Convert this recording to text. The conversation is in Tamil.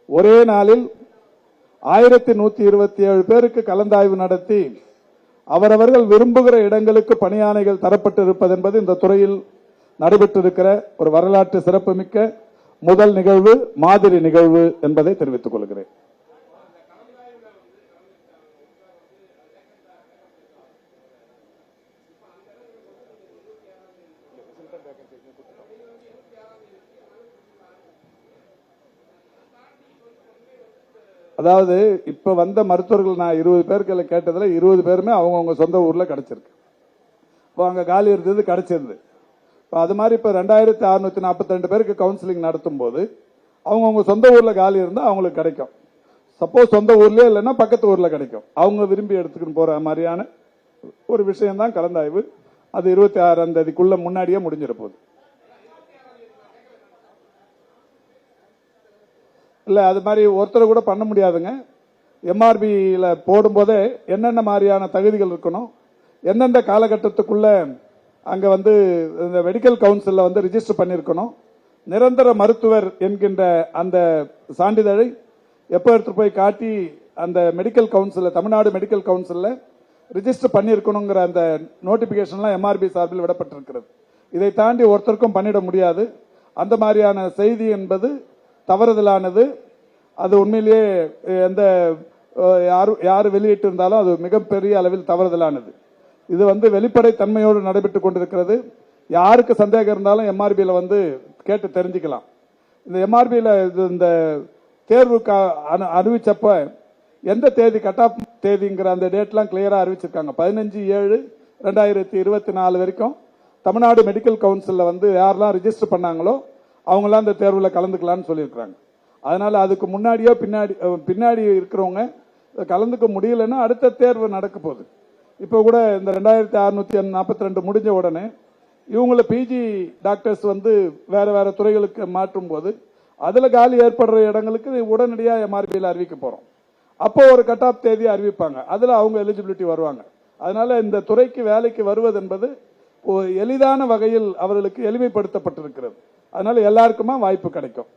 ஒரே நாளில் 1127 பேருக்கு கலந்தாய்வு நடத்தி அவரவர்கள் விரும்புகிற இடங்களுக்கு பணியாணைகள் தரப்பட்டிருப்பது என்பது இந்த துறையில் நடைபெற்றிருக்கிற ஒரு வரலாற்று சிறப்புமிக்க முதல் நிகழ்வு, மாதிரி நிகழ்வு என்பதை தெரிவித்துக் கொள்கிறேன். அதாவது இப்ப வந்த மருத்துவர்கள் நான் 20 பேருக்கு கேட்டதுல 20 பேருமே அவங்கவுங்க சொந்த ஊர்ல கிடைச்சிருக்கு. இப்போ அங்க காலி இருந்தது கிடைச்சிருந்து. அது மாதிரி இப்ப 2642 பேருக்கு கவுன்சிலிங் நடத்தும் போது அவங்கவுங்க சொந்த ஊர்ல காலி இருந்தா அவங்களுக்கு கிடைக்கும். சப்போஸ் சொந்த ஊர்லயே இல்லைன்னா பக்கத்து ஊர்ல கிடைக்கும். அவங்க விரும்பி எடுத்துக்கிட்டு போற மாதிரியான ஒரு விஷயம் தான் கலந்தாய்வு. அது 26ஆம் தேதிக்குள்ள முன்னாடியே முடிஞ்சிட போகுது. இல்ல அது மாதிரி ஒருத்தர் கூட பண்ண முடியாதுங்க. எம்ஆர்பியில போடும்போதே என்னென்ன மாதிரியான தகுதிகள் இருக்கணும், எந்தெந்த காலகட்டத்துக்குள்ள அங்க வந்து இந்த மெடிக்கல் கவுன்சில்ல வந்து ரிஜிஸ்டர் பண்ணிருக்கணும், நிரந்தர மருத்துவர் என்கின்ற அந்த சான்றிதழை எப்ப எடுத்து போய் காட்டி அந்த மெடிக்கல் கவுன்சில், தமிழ்நாடு மெடிக்கல் கவுன்சில்ல ரிஜிஸ்டர் பண்ணிருக்கணுங்கிற அந்த நோட்டிபிகேஷன்லாம் எம்ஆர்பி சார்பில் விடப்பட்டிருக்கிறது. இதை தாண்டி ஒருத்தருக்கும் பண்ணிட முடியாது. அந்த மாதிரியான செய்தி என்பது தவறுதலானது. அது உண்மையிலேயே எந்த யாரு வெளியிட்டு இருந்தாலும் அது மிகப்பெரிய அளவில் தவறுதலானது. இது வந்து வெளிப்படை தன்மையோடு நடைபெற்றுக் கொண்டிருக்கிறது. யாருக்கு சந்தேகம் இருந்தாலும் எம்ஆர்பியில வந்து கேட்டு தெரிஞ்சுக்கலாம். இந்த எம்ஆர்பியில இந்த தேர்வுக்கு அறிவிச்சப்ப எந்த தேதி கட் ஆஃப் தேதிங்கிற அந்த டேட்லாம் கிளியரா அறிவிச்சிருக்காங்க. 15/7/2024 வரைக்கும் தமிழ்நாடு மெடிக்கல் கவுன்சில்ல வந்து யாரெல்லாம் ரிஜிஸ்டர் பண்ணாங்களோ அவங்களாம் இந்த தேர்வுல கலந்துக்கலாம்னு சொல்லியிருக்காங்க. அதனால அதுக்கு முன்னாடியோ பின்னாடி இருக்கிறவங்க கலந்துக்க முடியலன்னா அடுத்த தேர்வு நடக்க போகுது. இப்ப கூட இந்த 2642 முடிஞ்ச உடனே இவங்கள பிஜி டாக்டர்ஸ் வந்து வேற வேற துறைகளுக்கு மாற்றும் போது அதுல காலி ஏற்படுற இடங்களுக்கு உடனடியாக எம்ஆர்பியில் அறிவிக்க போறோம். அப்போ ஒரு கட் ஆஃப் தேதி அறிவிப்பாங்க. அதுல அவங்க எலிஜிபிலிட்டி வருவாங்க. அதனால இந்த துறைக்கு வேலைக்கு வருவது என்பது எளிதான வகையில் அவர்களுக்கு எளிமைப்படுத்தப்பட்டிருக்கிறது. அதனால எல்லாருக்குமா வாய்ப்பு கிடைக்கும்.